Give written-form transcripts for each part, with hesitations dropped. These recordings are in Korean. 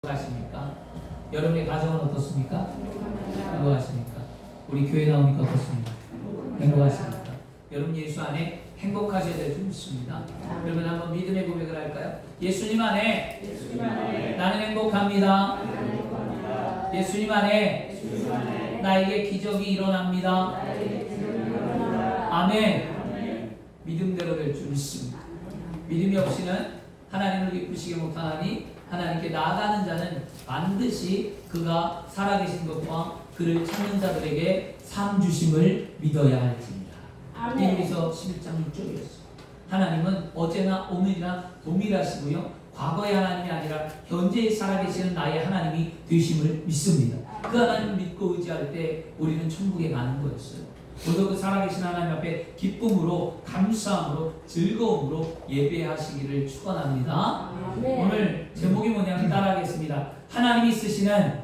행복하십니까? 여러분의 가정은 어떻습니까? 행복하십니까? 우리 교회 나오니까 어떻습니까? 행복하십니까? 여러분 예수 안에 행복하셔야 될 줄 믿습니다. 그러면 한번 믿음의 고백을 할까요? 예수님 안에 나는 행복합니다. 예수님 안에 나에게 기적이 일어납니다. 아멘. 믿음대로 될 줄 믿습니다. 믿음이 없이는 하나님을 기쁘시게 못하나니 하나님께 나아가는 자는 반드시 그가 살아계신 것과 그를 찾는 자들에게 상 주심을 믿어야 할지니라. 히브리서 11장 6절이었습니다. 하나님은 어제나 오늘이나 동일하시고요, 과거의 하나님이 아니라 현재 살아계시는 나의 하나님이 되심을 믿습니다. 그 하나님을 믿고 의지할 때 우리는 천국에 가는 거였어요. 오늘도 그 살아계신 하나님 앞에 기쁨으로, 감사함으로, 즐거움으로 예배하시기를 축원합니다. 오늘 제목이 뭐냐면 따라하겠습니다. 하나님이 쓰시는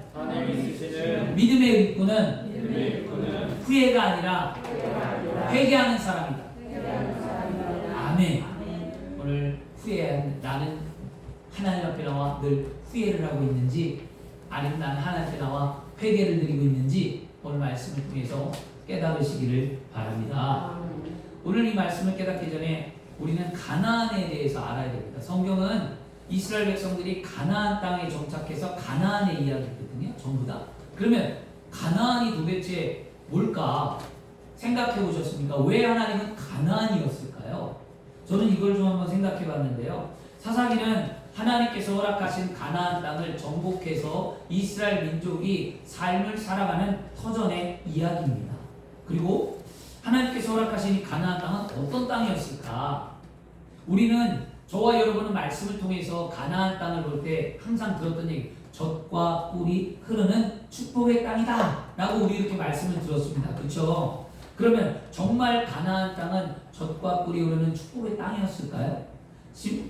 믿음의 일꾼은 후회가 아니라 회개하는 사람이다. 아멘. 오늘 나는 하나님 앞에 나와 늘 후회를 하고 있는지, 아니면 나는 하나님 앞에 나와 회개를 드리고 있는지 오늘 말씀을 통해서 깨달으시기를 바랍니다. 오늘 이 말씀을 깨닫기 전에 우리는 가나안에 대해서 알아야 됩니다. 성경은 이스라엘 백성들이 가나안 땅에 정착해서 가나안의 이야기거든요. 전부 다. 그러면 가나안이 도대체 뭘까? 생각해 보셨습니까? 왜 하나님은 가나안이었을까요? 저는 이걸 좀 한번 생각해 봤는데요. 사사기는 하나님께서 허락하신 가나안 땅을 정복해서 이스라엘 민족이 삶을 살아가는 터전의 이야기입니다. 그리고 하나님께서 허락하신 이 가나안 땅은 어떤 땅이었을까? 우리는, 저와 여러분은 말씀을 통해서 가나안 땅을 볼 때 항상 들었던 얘기, 젖과 꿀이 흐르는 축복의 땅이다 라고 우리 이렇게 말씀을 들었습니다. 그렇죠? 그러면 정말 가나안 땅은 젖과 꿀이 흐르는 축복의 땅이었을까요?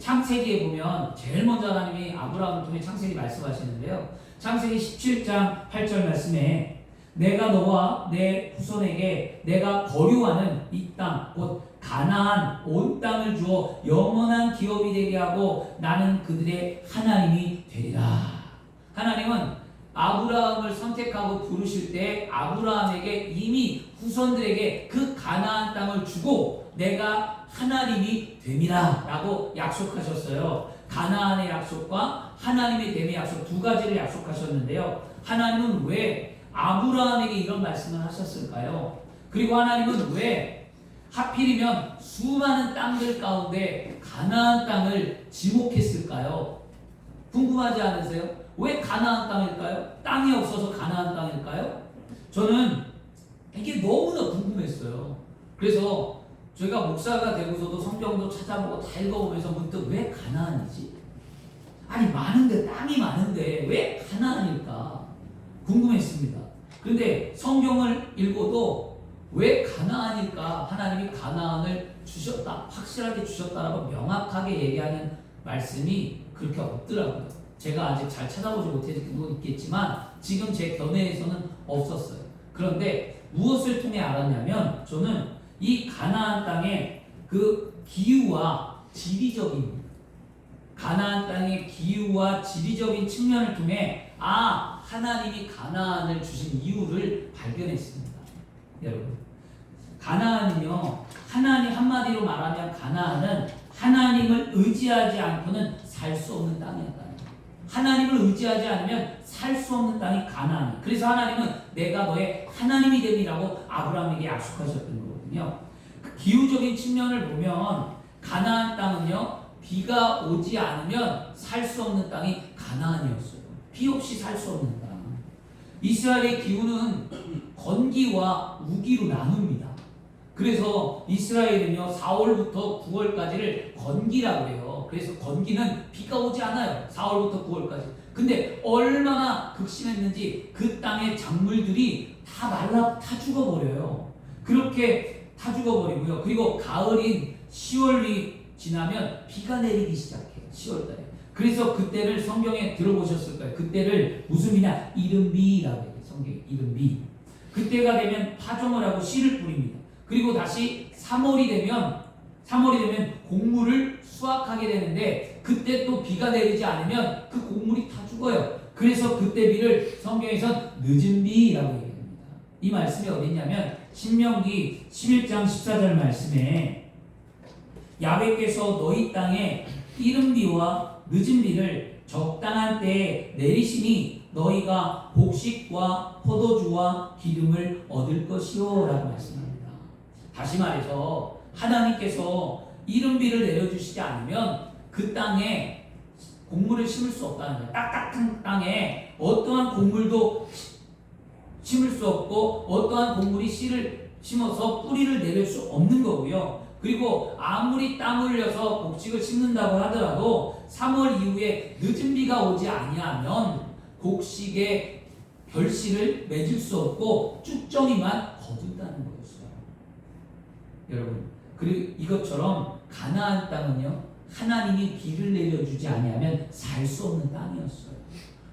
창세기에 보면 제일 먼저 하나님이 아브라함을 통해 창세기 말씀하시는데요. 창세기 17장 8절 말씀에 내가 너와 내 후손에게 내가 거류하는 이 땅, 곧 가나안 온 땅을 주어 영원한 기업이 되게 하고 나는 그들의 하나님이 되리라. 하나님은 아브라함을 선택하고 부르실 때 아브라함에게 이미 후손들에게 그 가나안 땅을 주고 내가 하나님이 됨이라 라고 약속하셨어요. 가나안의 약속과 하나님의 됨의 약속, 두 가지를 약속하셨는데요. 하나님은 왜 아브라함에게 이런 말씀을 하셨을까요? 그리고 하나님은 왜 하필이면 수많은 땅들 가운데 가나안 땅을 지목했을까요? 궁금하지 않으세요? 왜 가나안 땅일까요? 땅이 없어서 가나안 땅일까요? 저는 이게 너무나 궁금했어요. 그래서 저희가 목사가 되고서도 성경도 찾아보고 다 읽어보면서 문득 왜 가나안이지? 아니 많은데, 땅이 많은데 왜 가나안일까? 궁금했습니다. 그런데 성경을 읽어도 왜 가나안일까? 하나님이 가나안을 주셨다, 확실하게 주셨다라고 명확하게 얘기하는 말씀이 그렇게 없더라고요. 제가 아직 잘 찾아보지 못했겠지만 지금 제 견해에서는 없었어요. 그런데 무엇을 통해 알았냐면, 저는 이 가나안 땅의 그 기후와 지리적인, 가나안 땅의 기후와 지리적인 측면을 통해 하나님이 가나안을 주신 이유를 발견했습니다. 여러분, 가나안은요, 하나님, 한마디로 말하면 가나안은 하나님을 의지하지 않고는 살 수 없는 땅이었다. 하나님을 의지하지 않으면 살 수 없는 땅이 가나안이에요. 그래서 하나님은 내가 너의 하나님이 됨이라고 아브라함에게 약속하셨던 거거든요. 그 기후적인 측면을 보면 가나안 땅은요, 비가 오지 않으면 살 수 없는 땅이 가나안이었어요. 비 없이 살 수 없는 땅. 이스라엘의 기후는 건기와 우기로 나눕니다. 그래서 이스라엘은요, 4월부터 9월까지를 건기라고 해요. 그래서 건기는 비가 오지 않아요. 4월부터 9월까지. 근데 얼마나 극심했는지 그 땅의 작물들이 다 죽어버려요. 그렇게 다 죽어버리고요. 그리고 가을인 10월이 지나면 비가 내리기 시작해요. 10월달에. 그래서 그때를 성경에 들어보셨을 거예요. 그때를 무슨 비냐? 이른비라고 해요. 성경에 이른비. 그때가 되면 파종을 하고 씨를 뿌립니다. 그리고 다시 3월이 되면 곡물을 수확하게 되는데, 그때 또 비가 내리지 않으면 그 곡물이 다 죽어요. 그래서 그때 비를 성경에서 늦은 비라고 얘기합니다. 이 말씀이 어디냐면 신명기 11장 14절 말씀에 야훼께서 너희 땅에 이른 비와 늦은 비를 적당한 때에 내리시니 너희가 곡식과 포도주와 기름을 얻을 것이요 라고 말씀합니다. 다시 말해서 하나님께서 이른 비를 내려주시지 않으면 그 땅에 곡물을 심을 수 없다는 거예요. 딱딱한 땅에 어떠한 곡물도 심을 수 없고 어떠한 곡물이 씨를 심어서 뿌리를 내릴 수 없는 거고요. 그리고 아무리 땀 흘려서 곡식을 심는다고 하더라도 3월 이후에 늦은 비가 오지 아니하면 곡식의 결실을 맺을 수 없고 쭉정이만 거둔다는 거였어요. 여러분, 그리고 이것처럼 가나안 땅은요, 하나님이 비를 내려주지 아니하면 살 수 없는 땅이었어요.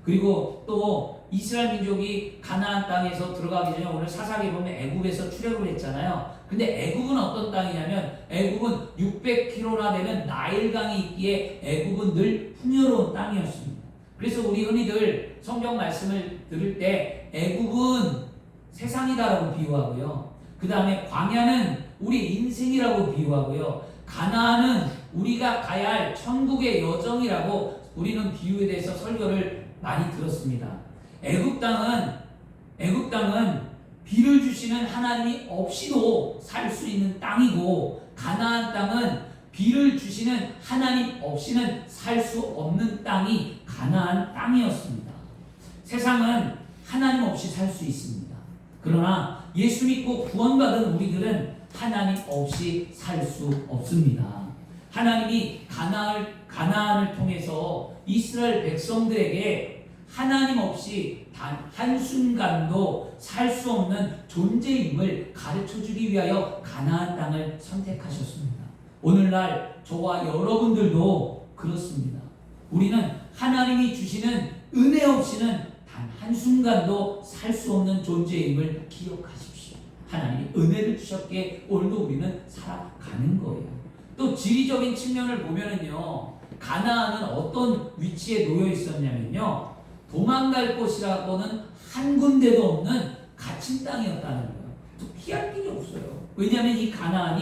그리고 또 이스라엘 민족이 가나안 땅에서 들어가기 전에 오늘 사사기 보면 애굽에서 출애굽을 했잖아요. 근데 애굽은 어떤 땅이냐면 애굽은 600km나 되는 나일강이 있기에 애굽은 늘 풍요로운 땅이었습니다. 그래서 우리 흔히들 성경 말씀을 들을 때 애굽은 세상이다라고 비유하고요. 그 다음에 광야는 우리 인생이라고 비유하고요. 가나안은 우리가 가야 할 천국의 여정이라고 우리는 비유에 대해서 설교를 많이 들었습니다. 애굽 땅은 비를 주시는 하나님이 없이도 살 수 있는 땅이고, 가나안 땅은 비를 주시는 하나님 없이는 살 수 없는 땅이 가나안 땅이었습니다. 세상은 하나님 없이 살 수 있습니다. 그러나 예수 믿고 구원받은 우리들은 하나님 없이 살 수 없습니다. 하나님이 가나안을 통해서 이스라엘 백성들에게 하나님 없이 단 한순간도 살 수 없는 존재임을 가르쳐주기 위하여 가나안 땅을 선택하셨습니다. 오늘날 저와 여러분들도 그렇습니다. 우리는 하나님이 주시는 은혜 없이는 단 한순간도 살 수 없는 존재임을 기억하십시오. 하나님이 은혜를 주셨기에 오늘도 우리는 살아가는 거예요. 또 지리적인 측면을 보면은요, 가나안은 어떤 위치에 놓여 있었냐면요, 도망갈 곳이라고는 한 군데도 없는 갇힌 땅이었다는 거예요. 또 피할 길이 없어요. 왜냐하면 이 가나안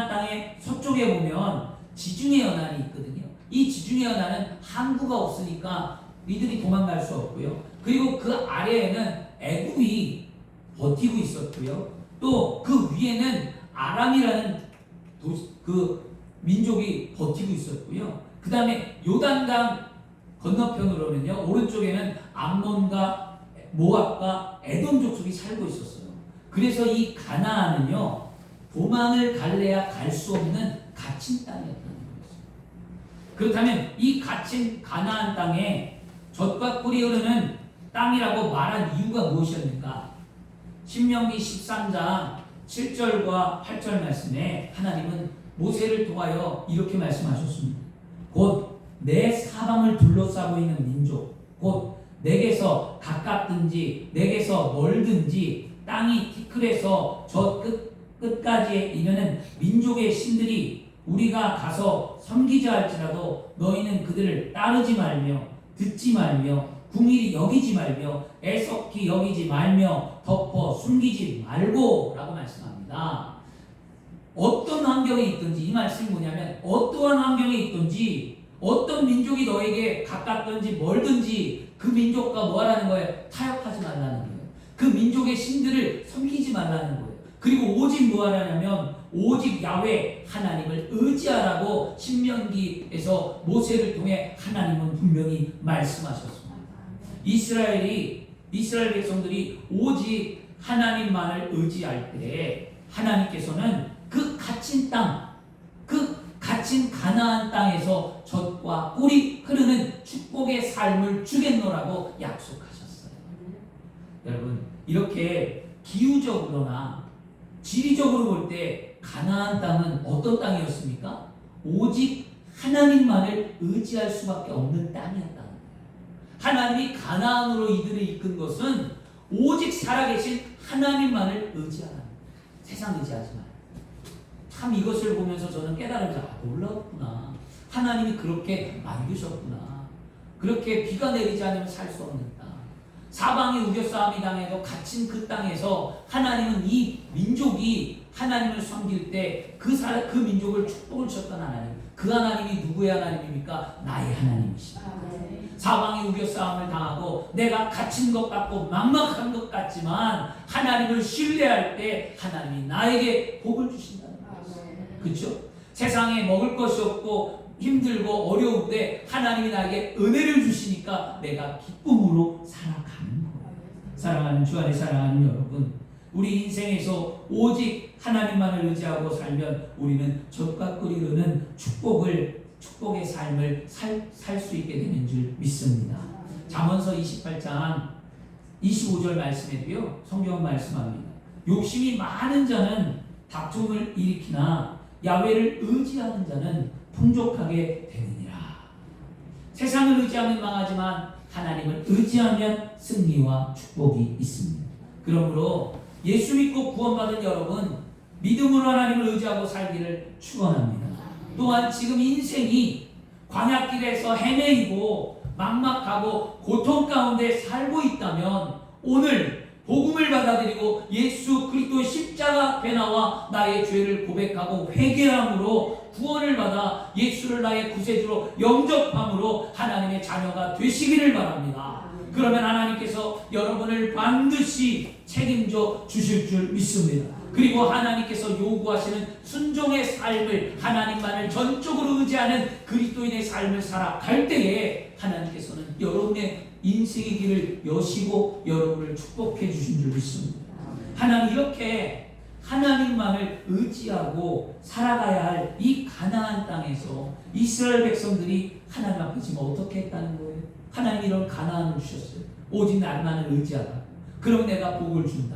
땅의 서쪽에 보면 지중해 연안이 있거든요. 이 지중해 연안은 항구가 없으니까 이들이 도망갈 수 없고요. 그리고 그 아래에는 애굽이 버티고 있었고요. 또 그 위에는 아람이라는 그 민족이 버티고 있었고요. 그 다음에 요단강 건너편으로는요, 오른쪽에는 암몬과 모압과 에돔 족속이 살고 있었어요. 그래서 이 가나안은요, 도망을 갈래야 갈 수 없는 갇힌 땅이었다는 거였어요. 그렇다면 이 갇힌 가나안 땅에 젖과 꿀이 흐르는 땅이라고 말한 이유가 무엇이었는가? 신명기 13장 7절과 8절 말씀에 하나님은 모세를 통하여 이렇게 말씀하셨습니다. 곧 내 사방을 둘러싸고 있는 민족, 곧 내게서 가깝든지 내게서 멀든지 땅이 티끌에서 저 끝까지에 이르는 민족의 신들이 우리가 가서 섬기자 할지라도 너희는 그들을 따르지 말며 듣지 말며 궁일이 여기지 말며 애석히 여기지 말며 덮어 숨기지 말고 라고 말씀합니다. 어떤 환경에 있든지, 이 말씀이 뭐냐면 어떠한 환경에 있든지 어떤 민족이 너에게 가깝든지 멀든지 그 민족과 뭐하라는 거예요? 타협하지 말라는 거예요. 그 민족의 신들을 섬기지 말라는 거예요. 그리고 오직 뭐하라냐면 오직 야훼 하나님을 의지하라고 신명기에서 모세를 통해 하나님은 분명히 말씀하셨습니다. 이스라엘 백성들이 오직 하나님만을 의지할 때 하나님께서는 그 갇힌 땅, 그 갇힌 가나안 땅에서 젖과 꿀이 흐르는 축복의 삶을 주겠노라고 약속하셨어요. 여러분, 이렇게 기후적으로나 지리적으로 볼 때 가나안 땅은 어떤 땅이었습니까? 오직 하나님만을 의지할 수밖에 없는 땅이었다는 거예요. 하나님이 가나안으로 이들을 이끈 것은 오직 살아계신 하나님만을 의지하라는 거예요. 세상 의지하지 말아요. 참 이것을 보면서 저는 깨달으면서 놀랍구나. 하나님이 그렇게 만드셨구나. 그렇게 비가 내리지 않으면 살 수 없는 땅. 사방이 우겨싸움이 당해도 갇힌 그 땅에서 하나님은 이 민족이 하나님을 섬길 때 그 민족을 축복을 주셨던 하나님. 그 하나님이 누구의 하나님입니까? 나의 하나님이십니다. 사방이 우겨싸움을 당하고 내가 갇힌 것 같고 막막한 것 같지만 하나님을 신뢰할 때 하나님이 나에게 복을 주신다는 거예요. 그렇죠? 세상에 먹을 것이 없고 힘들고 어려운데 하나님이 나에게 은혜를 주시니까 내가 기쁨으로 살아가는 거예요. 사랑하는 주 안에 사랑하는 여러분, 우리 인생에서 오직 하나님만을 의지하고 살면 우리는 젖과 꿀이 흐르는 축복의 삶을 살 수 있게 되는 줄 믿습니다. 잠언서 28장 25절 말씀에도요, 성경은 말씀합니다. 욕심이 많은 자는 다툼을 일으키나 야훼를 의지하는 자는 풍족하게 되느니라. 세상을 의지하면 망하지만 하나님을 의지하면 승리와 축복이 있습니다. 그러므로 예수 믿고 구원받은 여러분, 믿음으로 하나님을 의지하고 살기를 축원합니다. 또한 지금 인생이 광야길에서 헤매이고 막막하고 고통 가운데 살고 있다면 오늘 복음을 받아들이고 예수 그리스도의 십자가 앞에 나와 나의 죄를 고백하고 회개함으로 구원을 받아 예수를 나의 구세주로 영접함으로 하나님의 자녀가 되시기를 바랍니다. 그러면 하나님께서 여러분을 반드시 책임져 주실 줄 믿습니다. 그리고 하나님께서 요구하시는 순종의 삶을, 하나님만을 전적으로 의지하는 그리스도인의 삶을 살아갈 때에 하나님께서는 여러분의 인생의 길을 여시고 여러분을 축복해 주신 줄 믿습니다. 하나님, 이렇게 하나님만을 의지하고 살아가야 할 이 가나안 땅에서 이스라엘 백성들이 하나님 앞에 지금 어떻게 했다는 거예요? 하나님이 이런 가나안을 주셨어요. 오직 날만을 의지하라. 그럼 내가 복을 준다.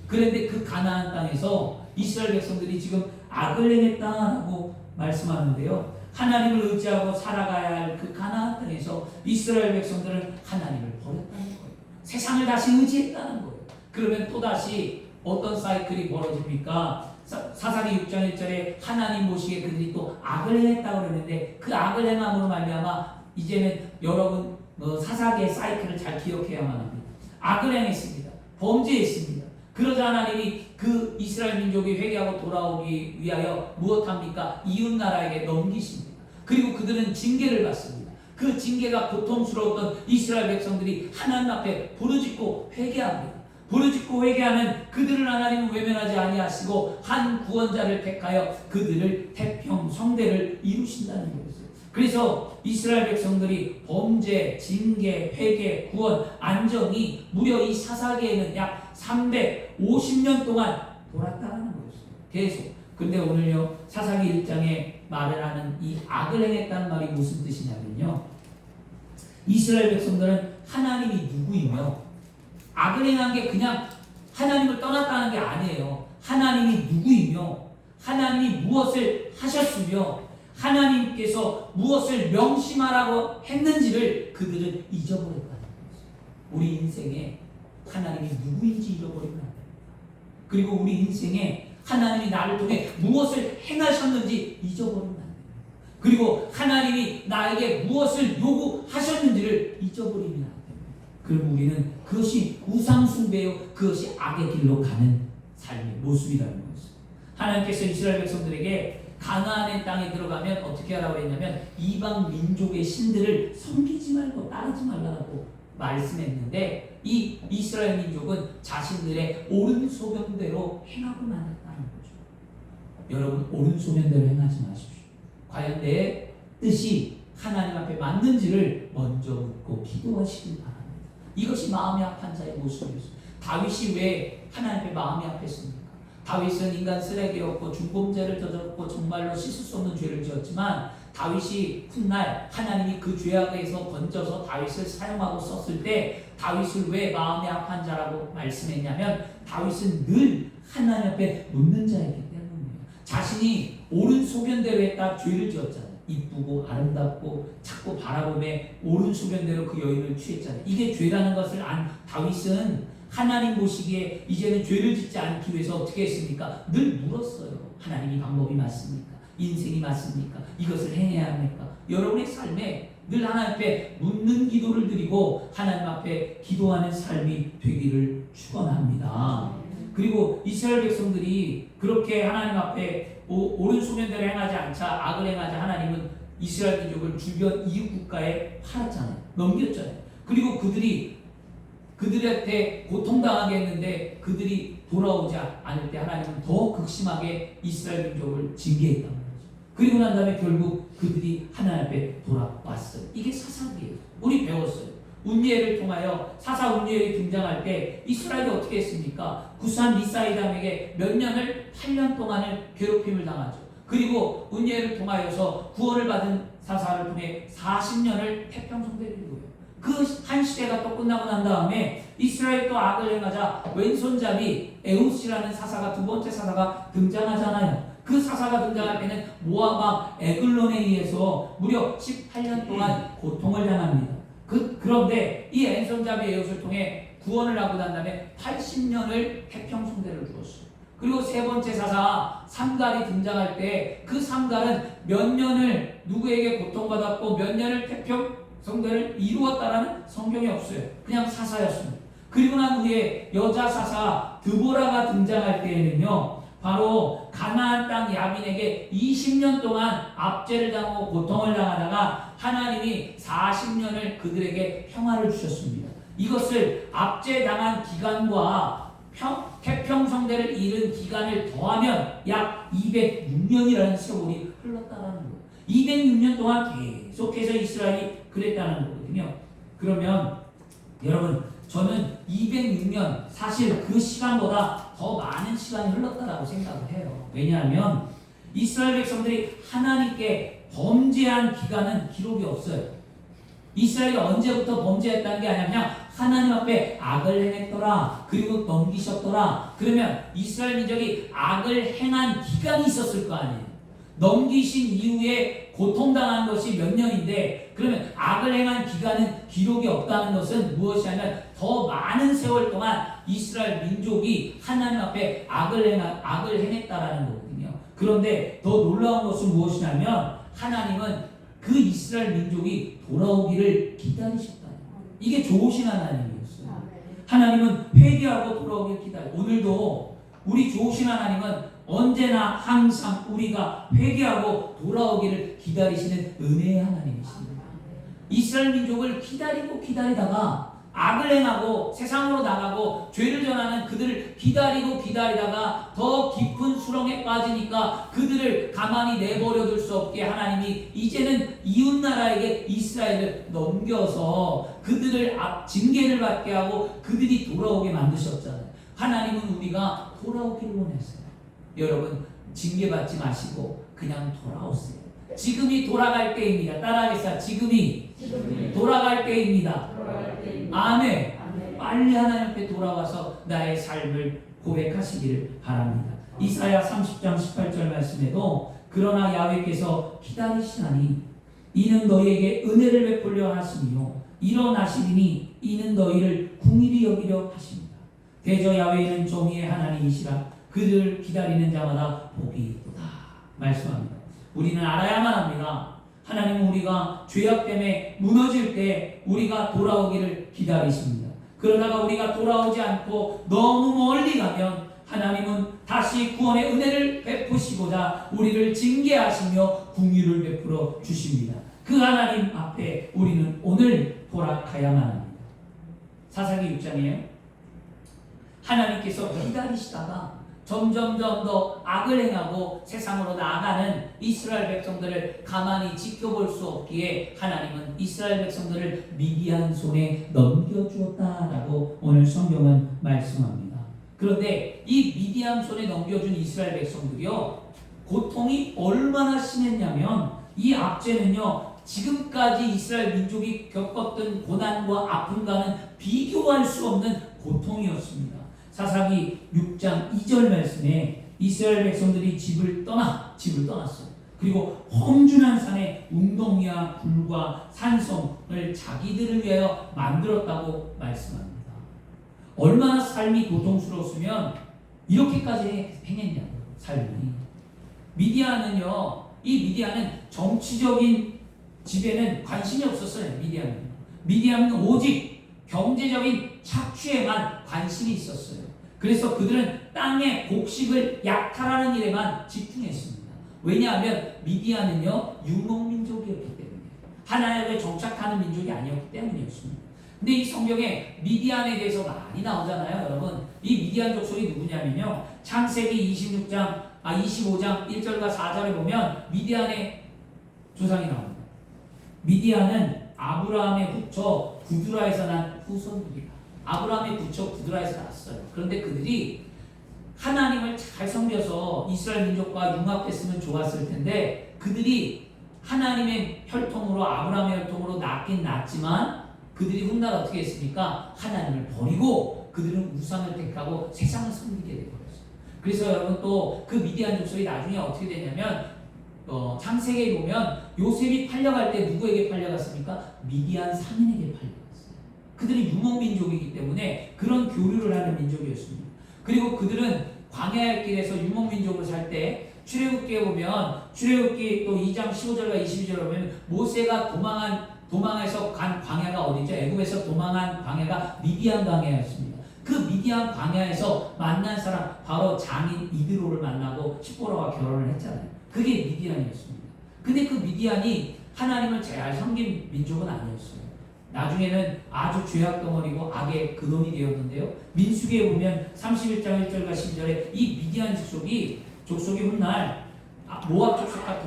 그런데 그 가나안 땅에서 이스라엘 백성들이 지금 악을 행했다라고 말씀하는데요. 하나님을 의지하고 살아가야 할 그 가나안 땅에서 이스라엘 백성들은 하나님을 버렸다는 거예요. 세상을 다시 의지했다는 거예요. 그러면 또다시 어떤 사이클이 벌어집니까? 사사기 6장 1절에 하나님 보시기에 그들이 또 악을 행했다고 그러는데 그 악을 행함으로 말미암아 이제는 여러분 사사기의 사이클을 잘 기억해야만 합니다. 악을 행했습니다. 범죄했습니다. 그러자 하나님이 그 이스라엘 민족이 회개하고 돌아오기 위하여 무엇합니까? 이웃 나라에게 넘기십니다. 그리고 그들은 징계를 받습니다. 그 징계가 고통스러웠던 이스라엘 백성들이 하나님 앞에 부르짖고 회개합니다. 부르짖고 회개하는 그들을 하나님은 외면하지 아니하시고 한 구원자를 택하여 그들을 태평성대를 이루신다는 거였어요. 그래서 이스라엘 백성들이 범죄, 징계, 회개, 구원, 안정이 무려 이 사사기에는 약 350년 동안 돌았다는 거였어요. 계속. 근데 오늘요, 사사기 1장에 말을 하는 이 악을 행했다는 말이 무슨 뜻이냐면요, 이스라엘 백성들은 하나님이 누구이며 악을 행한 게 그냥 하나님을 떠났다는 게 아니에요. 하나님이 누구이며 하나님이 무엇을 하셨으며 하나님께서 무엇을 명심하라고 했는지를 그들은 잊어버렸다는 거예요. 우리 인생에 하나님이 누구인지 잊어버리면 안 됩니다. 그리고 우리 인생에 하나님이 나를 통해 무엇을 행하셨는지 잊어버리면 안 됩니다. 그리고 하나님이 나에게 무엇을 요구하셨는지를 잊어버리면 안 됩니다. 그럼 우리는 그것이 우상숭배요, 그것이 악의 길로 가는 삶의 모습이라는 것이죠. 하나님께서 이스라엘 백성들에게 가나안의 땅에 들어가면 어떻게 하라고 했냐면 이방 민족의 신들을 섬기지 말고 따르지 말라고 말씀했는데 이 이스라엘 민족은 자신들의 옳은 소견대로 행하고만 했다는 거죠. 여러분, 옳은 소견대로 행하지 마십시오. 과연 내 뜻이 하나님 앞에 맞는지를 먼저 묻고 기도하시길 바랍니다. 이것이 마음이 아픈 자의 모습이었어요. 다윗이 왜 하나님 앞에 마음이 아팠습니까? 다윗은 인간 쓰레기였고 중범죄를 저질렀고 정말로 씻을 수 없는 죄를 지었지만 다윗이 훗날 하나님이 그 죄악에서 건져서 다윗을 사용하고 썼을 때 다윗을 왜 마음이 아픈 자라고 말씀했냐면 다윗은 늘 하나님 앞에 묻는 자이기 때문이에요. 자신이 옳은 소견대로 했다 죄를 지었잖아요. 이쁘고 아름답고 자꾸 바라보며 옳은 소견대로 그 여인을 취했잖아요. 이게 죄라는 것을 안 다윗은 하나님 보시기에 이제는 죄를 짓지 않기 위해서 어떻게 했습니까? 늘 물었어요. 하나님, 이 방법이 맞습니까? 인생이 맞습니까? 이것을 행해야 합니까? 여러분의 삶에 늘 하나님 앞에 묻는 기도를 드리고 하나님 앞에 기도하는 삶이 되기를 축원합니다. 그리고 이스라엘 백성들이 그렇게 하나님 앞에 옳은 소명대로 행하지 않자 악을 행하자 하나님은 이스라엘 민족을 주변 이웃 국가에 팔았잖아요. 넘겼잖아요. 그리고 그들한테 고통당하게 했는데 그들이 돌아오지 않을 때 하나님은 더 극심하게 이스라엘 민족을 징계했단 말이죠. 그리고 난 다음에 결국 그들이 하나님 앞에 돌아왔어요. 이게 사사기예요. 우리 배웠어요. 운니엘을 통하여 사사 운니엘이 등장할 때 이스라엘이 어떻게 했습니까? 구산 리사이담에게 몇 년을 8년 동안을 괴롭힘을 당하죠. 그리고 운니엘을 통하여서 구원을 받은 사사를 통해 40년을 태평성대를 이루고요. 그 한 시대가 또 끝나고 난 다음에 이스라엘 또 악을 행하자 왼손잡이 에웃이라는 사사가 두 번째 사사가 등장하잖아요. 그 사사가 등장할 때는 모압 에글론에 의해서 무려 18년 동안 고통을 당합니다. 그런데 이 왼손잡이 에웃을 통해 구원을 하고 난 다음에 80년을 태평성대를 주었어요. 그리고 세 번째 사사 삼갈이 등장할 때 그 삼갈은 몇 년을 누구에게 고통받았고 몇 년을 태평성대를 이루었다라는 성경이 없어요. 그냥 사사였습니다. 그리고 난 후에 여자 사사 드보라가 등장할 때에는요, 바로 가나안 땅 야빈에게 20년 동안 압제를 당하고 고통을 당하다가 하나님이 40년을 그들에게 평화를 주셨습니다. 이것을 압제당한 기간과 태평성대를 이룬 기간을 더하면 약 206년이라는 세월이 흘렀다는 거예요. 206년 동안 계속해서 이스라엘이 그랬다는 거거든요. 그러면 여러분, 저는 206년 사실 그 시간보다 더 많은 시간이 흘렀다고 생각을 해요. 왜냐하면 이스라엘 백성들이 하나님께 범죄한 기간은 기록이 없어요. 이스라엘이 언제부터 범죄했다는 게 아니라 그냥 하나님 앞에 악을 행했더라, 그리고 넘기셨더라. 그러면 이스라엘 민족이 악을 행한 기간이 있었을 거 아니에요. 넘기신 이후에 고통당한 것이 몇 년인데, 그러면 악을 행한 기간은 기록이 없다는 것은 무엇이냐면 더 많은 세월 동안 이스라엘 민족이 하나님 앞에 악을 행했다라는 거거든요. 그런데 더 놀라운 것은 무엇이냐면 하나님은 그 이스라엘 민족이 돌아오기를 기다리셨다. 이게 좋으신 하나님이었어요. 하나님은 회개하고 돌아오기를 기다려. 오늘도 우리 좋으신 하나님은 언제나 항상 우리가 회개하고 돌아오기를 기다리시는 은혜의 하나님이십니다. 이스라엘 민족을 기다리다가 악을 행하고 세상으로 나가고 죄를 전하는 그들을 기다리다가 더 깊은 수렁에 빠지니까 그들을 가만히 내버려 둘 수 없게 하나님이 이제는 이웃 나라에게 이스라엘을 넘겨서 그들을 징계를 받게 하고 그들이 돌아오게 만드셨잖아요. 하나님은 우리가 돌아오기를 원했어요. 여러분, 징계받지 마시고 그냥 돌아오세요. 지금이 돌아갈 때입니다. 따라하겠습니다. 지금이 돌아갈 때입니다. 아멘. 빨리 하나님 앞에 돌아와서 나의 삶을 고백하시기를 바랍니다. 이사야 30장 18절 말씀에도 그러나 야훼께서 기다리시나니 이는 너희에게 은혜를 베풀려 하시며 일어나시리니 이는 너희를 궁일이 여기려 하십니다. 대저 야훼는 정의의 하나님이시라 그들을 기다리는 자마다 복이 있도다 말씀합니다. 우리는 알아야만 합니다. 하나님은 우리가 죄악 때문에 무너질 때 우리가 돌아오기를 기다리십니다. 그러다가 우리가 돌아오지 않고 너무 멀리 가면 하나님은 다시 구원의 은혜를 베푸시고자 우리를 징계하시며 긍휼을 베풀어 주십니다. 그 하나님 앞에 우리는 오늘 돌아가야만 합니다. 사사기 6장이에요. 하나님께서 기다리시다가 점점 더 악을 행하고 세상으로 나아가는 이스라엘 백성들을 가만히 지켜볼 수 없기에 하나님은 이스라엘 백성들을 미디안 손에 넘겨주었다라고 오늘 성경은 말씀합니다. 그런데 이 미디안 손에 넘겨준 이스라엘 백성들이요, 고통이 얼마나 심했냐면 이 압제는요 지금까지 이스라엘 민족이 겪었던 고난과 아픔과는 비교할 수 없는 고통이었습니다. 사사기 6장 2절 말씀에 이스라엘 백성들이 집을 떠났어요. 그리고 험준한 산에 웅덩이와 굴과 산성을 자기들을 위하여 만들었다고 말씀합니다. 얼마나 삶이 고통스러웠으면 이렇게까지 행했냐고 삶이. 이 미디안은 정치적인 지배는 관심이 없었어요. 미디안은 오직 경제적인 착취에만 관심이 있었어요. 그래서 그들은 땅의 곡식을 약탈하는 일에만 집중했습니다. 왜냐하면 미디안은요 유목민족이었기 때문에 하나님에 정착하는 민족이 아니었기 때문이었습니다. 근데 이 성경에 미디안에 대해서 많이 나오잖아요, 여러분. 이 미디안 족속이 누구냐면요, 창세기 25장 1절과 4절에 보면 미디안의 조상이 나옵니다. 미디안은 아브라함의 부처 구드라에서 난 후손들이다. 아브라함의 부처 구드라에서 났어요. 그런데 그들이 하나님을 잘 섬겨서 이스라엘 민족과 융합했으면 좋았을 텐데 그들이 하나님의 혈통으로 아브라함의 혈통으로 낳긴 낳지만 그들이 훗날 어떻게 했습니까? 하나님을 버리고 그들은 우상을 택하고 세상을 섬기게 되어버렸어요. 그래서 여러분 또 그 미디안 족속이 나중에 어떻게 되냐면 창세기에 보면 요셉이 팔려갈 때 누구에게 팔려갔습니까? 미디안 상인에게 팔려갔어요. 그들이 유목민족이기 때문에 그런 교류를 하는 민족이었습니다. 그리고 그들은 광야의 길에서 유목민족으로 살 때 출애굽기에 보면 출애굽기 또 2장 15절과 22절에 보면 모세가 도망해서 간 광야가 어디죠? 애굽에서 도망한 광야가 미디안 광야였습니다. 그 미디안 광야에서 만난 사람 바로 장인 이드로를 만나고 십보라와 결혼을 했잖아요. 그게 미디안이었습니다. 근데 그 미디안이 하나님을 잘 섬긴 민족은 아니었어요. 나중에는 아주 죄악 덩어리고 악의 근원이 되었는데요. 민수기에 보면 31장 1절과 12절에 이 미디안 족속이 훗날 모압 족속과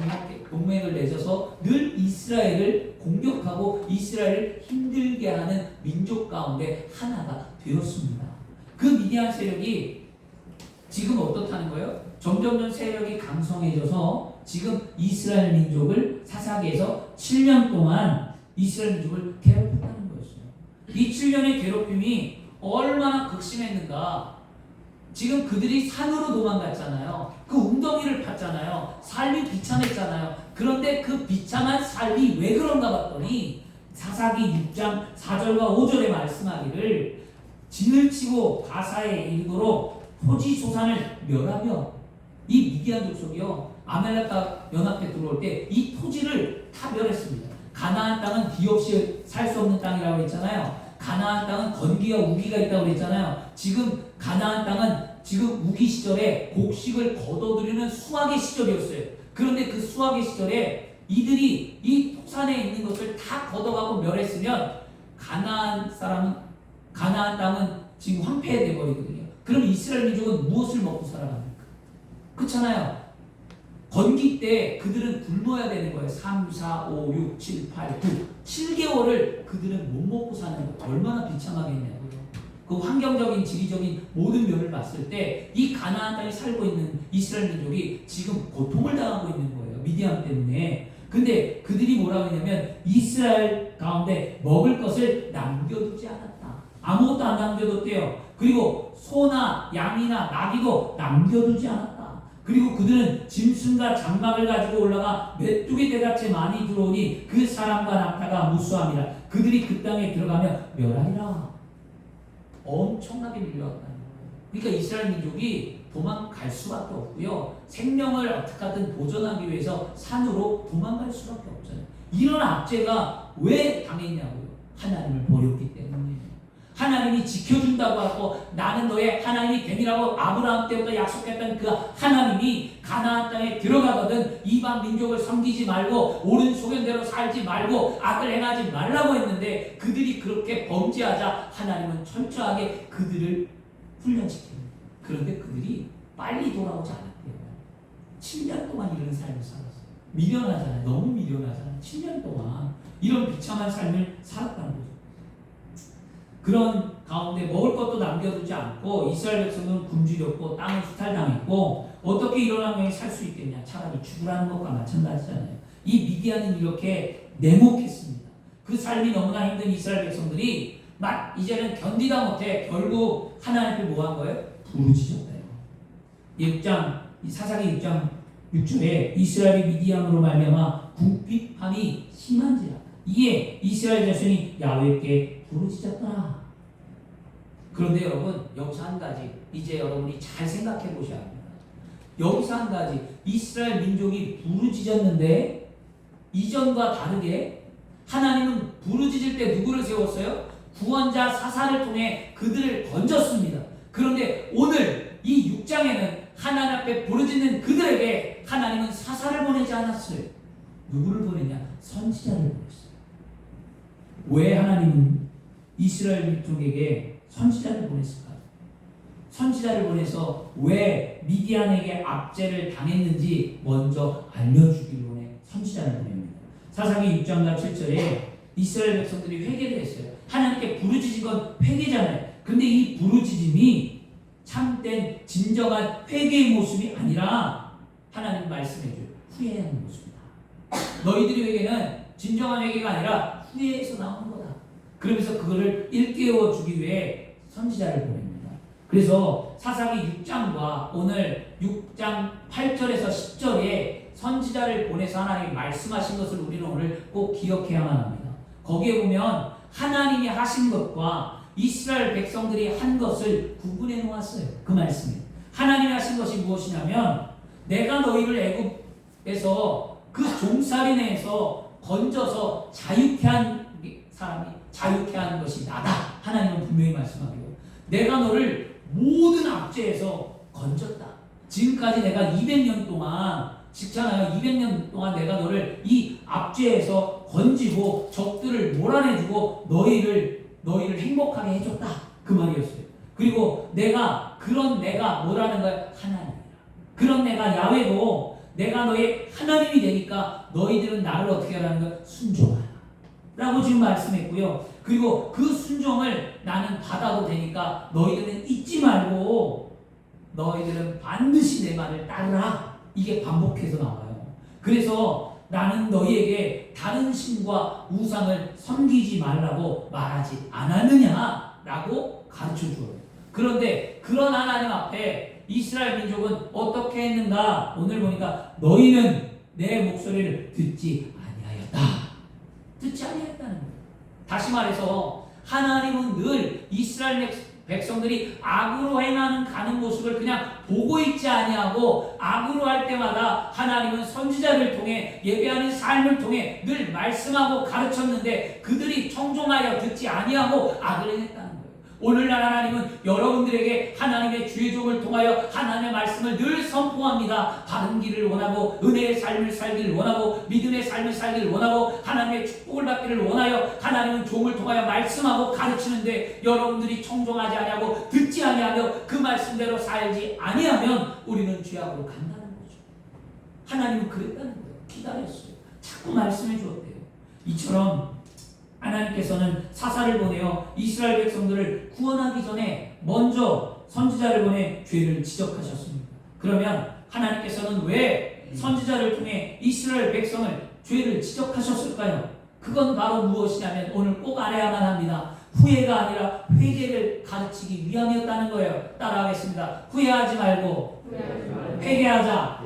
동맹을 맺어서 늘 이스라엘을 공격하고 이스라엘을 힘들게 하는 민족 가운데 하나가 되었습니다. 그 미디안 세력이 지금 어떻다는 거예요? 점점 세력이 강성해져서 지금 이스라엘 민족을 사사기에서 7년 동안 이스라엘 민족을 괴롭혔다는 거였어요. 이 7년의 괴롭힘이 얼마나 극심했는가. 지금 그들이 산으로 도망갔잖아요. 그 웅덩이를 팠잖아요. 삶이 비참했잖아요. 그런데 그 비참한 삶이 왜 그런가 봤더니 사사기 6장 4절과 5절에 말씀하기를 진을 치고 가사에 이르도록 토지 소산을 멸하며 이 미디안 족속이요 아말렉과 연합해 들어올 때 이 토지를 다 멸했습니다. 가나안 땅은 비 없이 살 수 없는 땅이라고 했잖아요. 가나안 땅은 건기와 우기가 있다고 그랬잖아요. 지금 가나안 땅은 지금 우기 시절에 곡식을 거둬들이는 수확의 시절이었어요. 그런데 그 수확의 시절에 이들이 이 토산에 있는 것을 다 걷어가고 멸했으면 가나안 땅은 지금 황폐해 버리거든요. 그럼 이스라엘 민족은 무엇을 먹고 살아갑니까? 그렇잖아요. 건기 때 그들은 굶어야 되는 거예요. 3, 4, 5, 6, 7, 8, 9 7개월을 그들은 못 먹고 사는 거예요. 얼마나 비참하겠냐고요. 그 환경적인 지리적인 모든 면을 봤을 때 이 가나안 땅에 살고 있는 이스라엘 민족이 지금 고통을 당하고 있는 거예요. 미디안 때문에. 근데 그들이 뭐라고 했냐면 이스라엘 가운데 먹을 것을 남겨두지 않았다. 아무것도 안 남겨뒀대요. 그리고 소나 양이나 나귀도 남겨두지 않았다. 그리고 그들은 짐승과 장막을 가지고 올라가 메뚜기 대낮에 많이 들어오니 그 사람과 낙타가 무수함이라. 그들이 그 땅에 들어가며 멸하리라. 엄청나게 밀려왔다는 거예요. 그러니까 이스라엘 민족이 도망갈 수밖에 없고요. 생명을 어떻게든 보존하기 위해서 산으로 도망갈 수밖에 없잖아요. 이런 압제가 왜 당했냐고요. 하나님을 버렸기 때문이에요. 하나님이 지켜준다고 하고 나는 너의 하나님이 됨이라고 아브라함 때부터 약속했던 그 하나님이 가나안 땅에 들어가거든 이방 민족을 섬기지 말고 옳은 소견대로 살지 말고 악을 행하지 말라고 했는데 그들이 그렇게 범죄하자 하나님은 철저하게 그들을 훈련시킵니다. 그런데 그들이 빨리 돌아오지 않았대요. 7년 동안 이런 삶을 살았어요. 미련하잖아요. 너무 미련하잖아요. 7년 동안 이런 비참한 삶을 살았다는 거죠. 그런 가운데 먹을 것도 남겨두지 않고 이스라엘 백성은 굶주렸고 땅을 수탈당했고 어떻게 이런 환경에 살 수 있겠냐. 차라리 죽으라는 것과 마찬가지잖아요. 이 미디안은 이렇게 냉혹했습니다. 그 삶이 너무나 힘든 이스라엘 백성들이 막 이제는 견디다 못해 결국 하나님 앞에 뭐 한 거예요? 부르짖었대요. 사사기 6장 6절에 이스라엘이 미디안으로 말미암아 궁핍함이 심한지라. 이에 이스라엘 자손이 야훼께 부르짖었더라. 그런데 여러분 여기서 한 가지 이제 여러분이 잘 생각해 보셔야 합니다. 여기서 한 가지 이스라엘 민족이 부르짖었는데 이전과 다르게 하나님은 부르짖을 때 누구를 세웠어요? 구원자 사사를 통해 그들을 건졌습니다. 그런데 오늘 이 6장에는 하나님 앞에 부르짖는 그들에게 하나님은 사사를 보내지 않았어요. 누구를 보냈냐? 선지자를 보냈어요. 왜 하나님은 이스라엘 민족에게 선지자를 보냈을까요? 선지자를 보내서 왜 미디안에게 압제를 당했는지 먼저 알려주기 위해 선지자를 보냅니다. 사사기 6장과 7절에 이스라엘 백성들이 회개를 했어요. 하나님께 부르짖은 건 회개잖아요. 근데 이 부르짖음이 참된 진정한 회개의 모습이 아니라 하나님 말씀해줘요. 후회하는 모습이다. 너희들의 회개는 진정한 회개가 아니라 후회에서 나오는 거다. 그러면서 그거를 일깨워 주기 위해 선지자를 보냅니다. 그래서 사사기 6장과 오늘 6장 8절에서 10절에 선지자를 보내서 하나님이 말씀하신 것을 우리는 오늘 꼭 기억해야만 합니다. 거기에 보면 하나님이 하신 것과 이스라엘 백성들이 한 것을 구분해 놓았어요. 그 말씀에 하나님이 하신 것이 무엇이냐면 내가 너희를 애굽에서 그 종살인에서 건져서 자유케 한 사람이 자유케 하는 것이 나다. 하나님은 분명히 말씀하고요. 내가 너를 모든 압제에서 건졌다. 지금까지 내가 200년 동안 직잖아요. 200년 동안 내가 너를 이 압제에서 건지고 적들을 몰아내주고 너희를 행복하게 해줬다. 그 말이었어요. 그리고 내가 뭐라는 거야? 하나님이라. 그런 내가 야훼도 내가 너의 하나님이 되니까 너희들은 나를 어떻게 하라는 거야? 순종하라. 라고 지금 말씀했고요. 그리고 그 순종을 나는 받아도 되니까 너희들은 잊지 말고 너희들은 반드시 내 말을 따르라. 이게 반복해서 나와요. 그래서 나는 너희에게 다른 신과 우상을 섬기지 말라고 말하지 않았느냐라고 가르쳐 줘요. 그런데 그런 하나님 앞에 이스라엘 민족은 어떻게 했는가? 오늘 보니까 너희는 내 목소리를 듣지 아니하였다. 듣지 아니하였다는 거예요. 다시 말해서 하나님은 늘 이스라엘 백성들이 악으로 행하는 가는 모습을 그냥 보고 있지 아니하고 악으로 할 때마다 하나님은 선지자를 통해 예배하는 삶을 통해 늘 말씀하고 가르쳤는데 그들이 청종하여 듣지 아니하고 악을 행했다는 거예요. 오늘날 하나님은 여러분들에게 하나님의 주의 종을 통하여 하나님의 말씀을 늘 선포합니다. 바른 길을 원하고 은혜의 삶을 살기를 원하고 믿음의 삶을 살기를 원하고 하나님의 축복을 받기를 원하여 하나님은 종을 통하여 말씀하고 가르치는데 여러분들이 청종하지 아니하고 듣지 아니하며 그 말씀대로 살지 아니하면 우리는 죄악으로 간다는 거죠. 하나님은 그랬다는 거예요. 기다렸어요. 자꾸 말씀해 주었대요. 이처럼 하나님께서는 사사를 보내어 이스라엘 백성들을 구원하기 전에 먼저 선지자를 보내 죄를 지적하셨습니다. 그러면 하나님께서는 왜 선지자를 통해 이스라엘 백성을 죄를 지적하셨을까요? 그건 바로 무엇이냐면 오늘 꼭 알아야만 합니다. 후회가 아니라 회개를 가르치기 위함이었다는 거예요. 따라하겠습니다. 후회하지 말고 회개하자.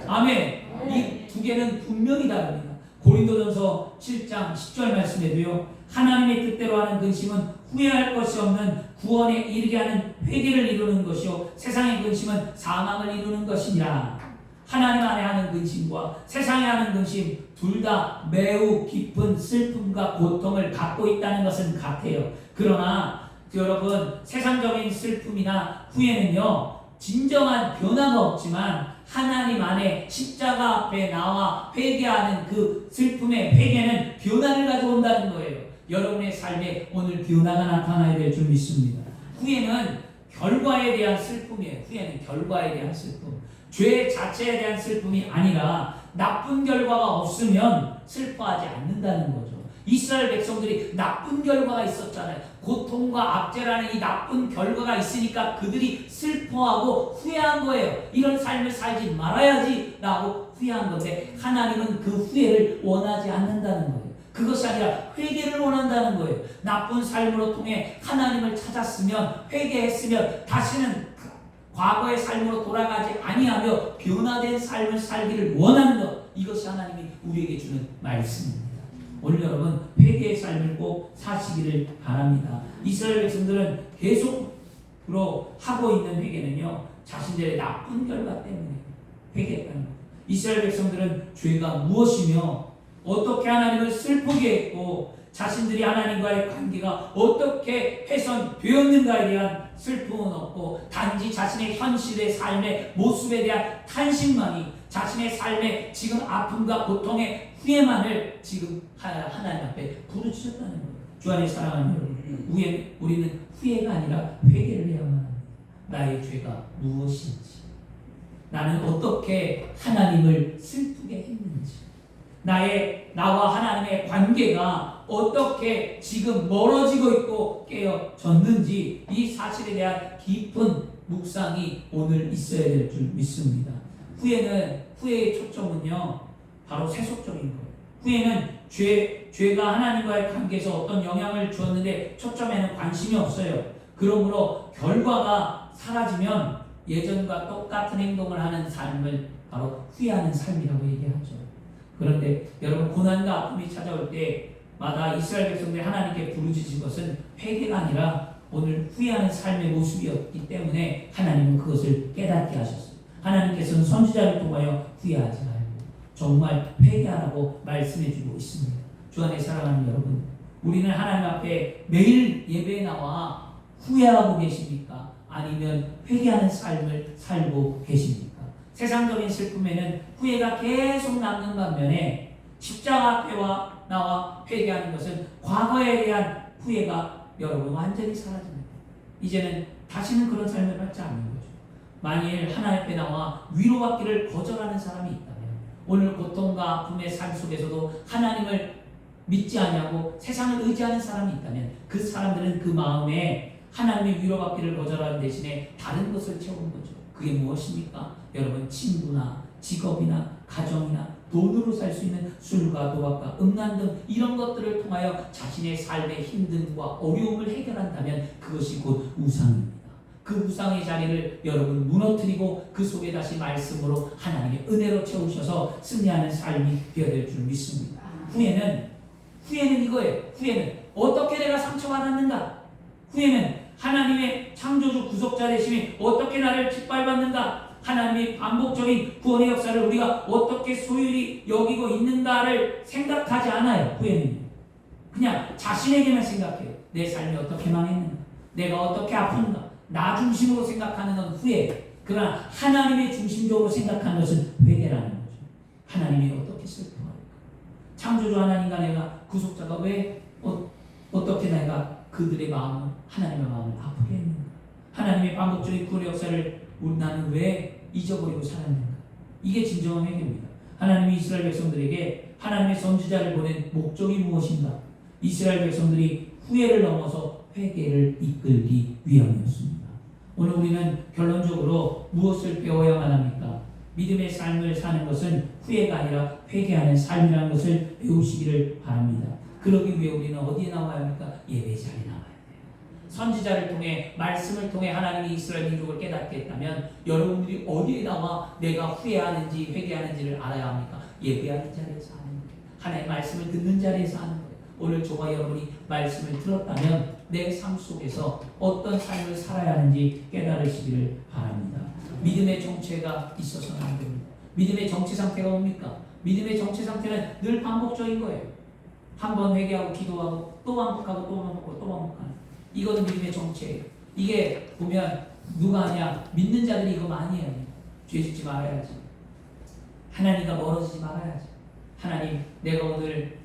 아멘. 이 두 개는 분명히 다릅니다. 고린도전서 7장 10절 말씀에도요. 하나님의 뜻대로 하는 근심은 후회할 것이 없는 구원에 이르게 하는 회개를 이루는 것이요 세상의 근심은 사망을 이루는 것이니라. 하나님 안에 하는 근심과 세상에 하는 근심 둘 다 매우 깊은 슬픔과 고통을 갖고 있다는 것은 같아요. 그러나 여러분 세상적인 슬픔이나 후회는요 진정한 변화가 없지만 하나님 안에 십자가 앞에 나와 회개하는 그 슬픔의 회개는 변화를 가져온다는 거예요. 여러분의 삶에 오늘 변화가 나타나야 될 줄 믿습니다. 후회는 결과에 대한 슬픔이에요. 후회는 결과에 대한 슬픔. 죄 자체에 대한 슬픔이 아니라 나쁜 결과가 없으면 슬퍼하지 않는다는 거죠. 이스라엘 백성들이 나쁜 결과가 있었잖아요. 고통과 압제라는 이 나쁜 결과가 있으니까 그들이 슬퍼하고 후회한 거예요. 이런 삶을 살지 말아야지 라고 후회한 건데 하나님은 그 후회를 원하지 않는다는 거예요. 그것이 아니라 회개를 원한다는 거예요. 나쁜 삶으로 통해 하나님을 찾았으면 회개했으면 다시는 과거의 삶으로 돌아가지 아니하며 변화된 삶을 살기를 원하는 것, 이것이 하나님이 우리에게 주는 말씀입니다. 오늘 여러분 회개의 삶을 꼭 사시기를 바랍니다. 이스라엘 백성들은 계속으로 하고 있는 회개는요 자신들의 나쁜 결과 때문에 회개했다는 것. 이스라엘 백성들은 죄가 무엇이며 어떻게 하나님을 슬프게 했고 자신들이 하나님과의 관계가 어떻게 훼손되었는가에 대한 슬픔은 없고 단지 자신의 현실의 삶의 모습에 대한 탄식만이 자신의 삶의 지금 아픔과 고통의 후회만을 지금 하나님 앞에 부르짖었다는 거예요. 주 안에 사랑하는 여러분, 우리는 후회가 아니라 회개를 해야만 합니다. 나의 죄가 무엇인지, 나는 어떻게 하나님을 슬프게 했는지, 나와 하나님의 관계가 어떻게 지금 멀어지고 있고 깨어졌는지, 이 사실에 대한 깊은 묵상이 오늘 있어야 될 줄 믿습니다. 후회의 초점은요, 바로 세속적인 거예요. 후회는 죄가 하나님과의 관계에서 어떤 영향을 주었는데 초점에는 관심이 없어요. 그러므로 결과가 사라지면 예전과 똑같은 행동을 하는 삶을 바로 후회하는 삶이라고 얘기하죠. 그런데 여러분, 고난과 아픔이 찾아올 때마다 이스라엘 백성들이 하나님께 부르짖은 것은 회개가 아니라 오늘 후회하는 삶의 모습이었기 때문에 하나님은 그것을 깨닫게 하셨어요. 하나님께서는 선지자를 통하여 후회하지 말고 정말 회개하라고 말씀해주고 있습니다. 주 안에 사랑하는 여러분, 우리는 하나님 앞에 매일 예배에 나와 후회하고 계십니까? 아니면 회개하는 삶을 살고 계십니까? 세상적인 슬픔에는 후회가 계속 남는 반면에 십자가 앞에 나와 회개하는 것은 과거에 대한 후회가 여러분 완전히 사라집니다. 이제는 다시는 그런 삶을 살지 않는 거죠. 만일 하나님 앞에 나와 위로받기를 거절하는 사람이 있다면, 오늘 고통과 아픔의 삶 속에서도 하나님을 믿지 않냐고 세상을 의지하는 사람이 있다면 그 사람들은 그 마음에 하나님의 위로받기를 거절하는 대신에 다른 것을 채우는 거죠. 그게 무엇입니까? 여러분, 친구나 직업이나 가정이나 돈으로 살 수 있는 술과 도박과 음란 등 이런 것들을 통하여 자신의 삶의 힘듦과 어려움을 해결한다면 그것이 곧 우상입니다. 그 우상의 자리를 여러분 무너뜨리고 그 속에 다시 말씀으로 하나님의 은혜로 채우셔서 승리하는 삶이 되어야 될 줄 믿습니다. 후회는 이거예요. 후회는 어떻게 내가 상처받았는가? 후회는 하나님의 창조주 구속자 되심이 어떻게 나를 짓밟았는가? 하나님의 반복적인 구원의 역사를 우리가 어떻게 소홀히 여기고 있는가를 생각하지 않아요. 후회는 그냥 자신에게만 생각해요. 내 삶이 어떻게 망했는가? 내가 어떻게 아픈가? 나 중심으로 생각하는 건 후회. 그러나 하나님의 중심적으로 생각하는 것은 회개라는 거죠. 하나님이 어떻게 슬퍼할까? 창조주 하나님과 내가 구속자가 왜 어떻게 내가 그들의 마음을, 하나님의 마음을 아프게 했는가? 하나님의 반복적인 구원의 역사를 나는 왜 잊어버리고 살았는가? 이게 진정한 회개입니다. 하나님이 이스라엘 백성들에게 하나님의 선지자를 보낸 목적이 무엇인가? 이스라엘 백성들이 후회를 넘어서 회개를 이끌기 위함이었습니다. 오늘 우리는 결론적으로 무엇을 배워야만 합니까? 믿음의 삶을 사는 것은 후회가 아니라 회개하는 삶이라는 것을 배우시기를 바랍니다. 그러기 위해 우리는 어디에 나와야 합니까? 예배 자리에 나와야 돼요. 선지자를 통해, 말씀을 통해 하나님이 이스라엘 민족을 깨닫게 했다면 여러분들이 어디에 나와 내가 후회하는지 회개하는지를 알아야 합니까? 예배하는 자리에서 하는 거예요. 하나님의 말씀을 듣는 자리에서 하는 거예요. 오늘 저와 여러분이 말씀을 들었다면 내 삶 속에서 어떤 삶을 살아야 하는지 깨달으시기를 바랍니다. 믿음의 정체가 있어서는 안 됩니다. 믿음의 정체 상태가 뭡니까? 믿음의 정체 상태는 늘 반복적인 거예요. 한번 회개하고 기도하고 또 반복하고 또 반복하고 또 반복하는, 이거는 믿음의 정체예요. 이게 보면 누가 하냐? 믿는 자들이 이거 많이 해요. 죄 짓지 말아야지. 하나님과 멀어지지 말아야지. 하나님, 내가 오늘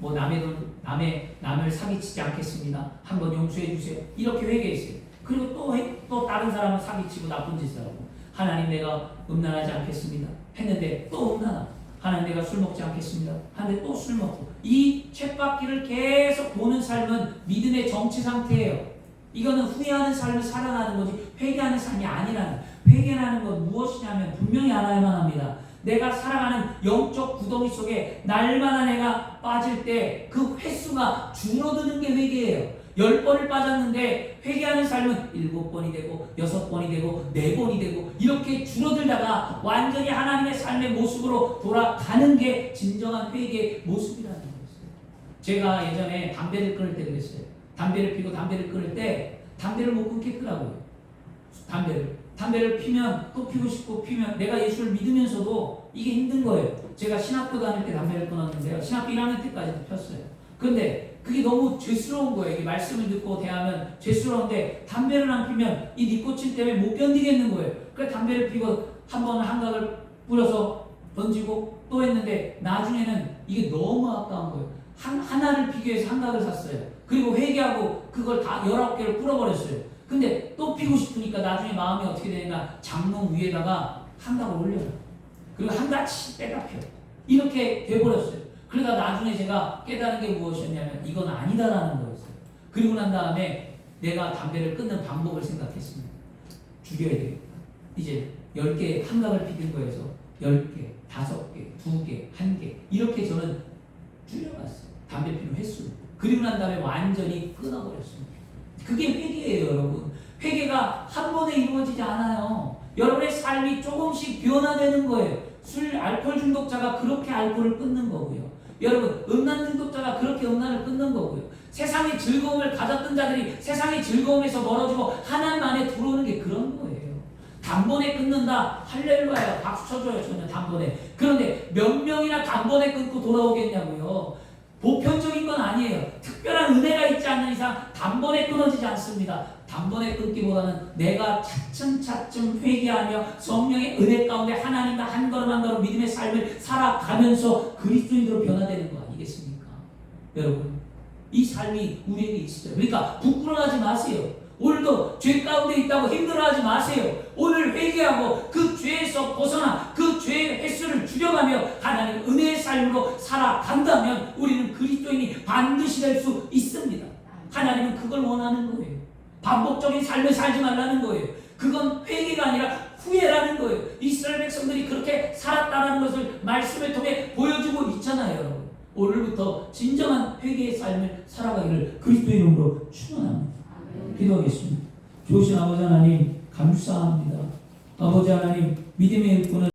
남을 사기치지 않겠습니다. 한번 용서해 주세요. 이렇게 회개했어요. 그리고 또 다른 사람을 사기치고 나쁜 짓을 하고, 하나님, 내가 음란하지 않겠습니다. 했는데 또 음란하고, 하나님, 내가 술 먹지 않겠습니다. 하는데 또 술 먹고, 이 쳇바퀴를 계속 도는 삶은 믿음의 정체 상태예요. 이거는 후회하는 삶을 살아가는 거지 회개하는 삶이 아니라는. 회개라는 건 무엇이냐면 분명히 알아야만 합니다. 내가 살아가는 영적 구덩이 속에 날마다 내가 빠질 때 그 횟수가 줄어드는 게 회개예요. 10번을 빠졌는데 회개하는 삶은 7번이 되고 6번이 되고 4번이 되고 이렇게 줄어들다가 완전히 하나님의 삶의 모습으로 돌아가는 게 진정한 회개의 모습이라는 거였어요. 제가 예전에 담배를 끊을 때 그랬어요. 담배를 피고 담배를 끊을 때 담배를 못 끊겠더라고요. 담배를 피면 또 피고 싶고 피면 내가 예수를 믿으면서도 이게 힘든 거예요. 제가 신학교 다닐 때 담배를 끊었는데요. 신학교 1학년 때까지도 폈어요. 근데 그게 너무 죄스러운 거예요. 이게 말씀을 듣고 대하면 죄스러운데 담배를 안 피면 이 니코틴 때문에 못 견디겠는 거예요. 그래서 담배를 피고 한 번은 한각을 뿌려서 던지고 또 했는데 나중에는 이게 너무 아까운 거예요. 하나를 피기 위해서 한각을 샀어요. 그리고 회개하고 그걸 다 19개를 뿌려버렸어요. 근데 또 피고 싶으니까 나중에 마음이 어떻게 되냐면 장롱 위에다가 한각을 올려요. 그리고 한 가지 빼다 펴. 이렇게 돼버렸어요. 그러다 나중에 제가 깨달은 게 무엇이었냐면 이건 아니다라는 거였어요. 그리고 난 다음에 내가 담배를 끊는 방법을 생각했습니다. 줄여야 되겠다. 이제 10개 한각을 피는 거에서 10개, 5개, 2개, 1개 이렇게 저는 줄여갔어요. 담배 피는 횟수를. 그리고 난 다음에 완전히 끊어버렸습니다. 그게 회개예요, 여러분. 회개가 한 번에 이루어지지 않아요. 여러분의 삶이 조금씩 변화되는 거예요. 술, 알코올 중독자가 그렇게 알코올을 끊는 거고요. 여러분, 음란 중독자가 그렇게 음란을 끊는 거고요. 세상의 즐거움을 가졌던 자들이 세상의 즐거움에서 멀어지고 하나님 안에 들어오는 게 그런 거예요. 단번에 끊는다. 할렐루야. 박수 쳐줘요. 저는 단번에. 그런데 몇 명이나 단번에 끊고 돌아오겠냐고요. 보편적인 건 아니에요. 특별한 은혜가 있지 않는 이상 단번에 끊어지지 않습니다. 단번에 끊기보다는 내가 차츰차츰 회개하며 성령의 은혜 가운데 하나님과 한 걸음 한 걸음 믿음의 삶을 살아가면서 그리스도인으로 변화되는 거 아니겠습니까? 여러분, 이 삶이 우리에게 있어요. 그러니까 부끄러워하지 마세요. 오늘도 죄 가운데 있다고 힘들어하지 마세요. 오늘 회개하고 그 죄에서 벗어나 그 죄의 횟수를 줄여가며 하나님 은혜의 삶으로 살아간다면 우리는 그리스도인이 반드시 될 수 있습니다. 하나님은 그걸 원하는 거예요. 반복적인 삶을 살지 말라는 거예요. 그건 회개가 아니라 후회라는 거예요. 이스라엘 백성들이 그렇게 살았다는 것을 말씀을 통해 보여주고 있잖아요, 여러분. 오늘부터 진정한 회개의 삶을 살아가기를 그리스도의 이름으로 축원합니다. 기도하겠습니다. 좋으신 아버지 하나님 감사합니다. 아버지 하나님 믿음의 일꾼은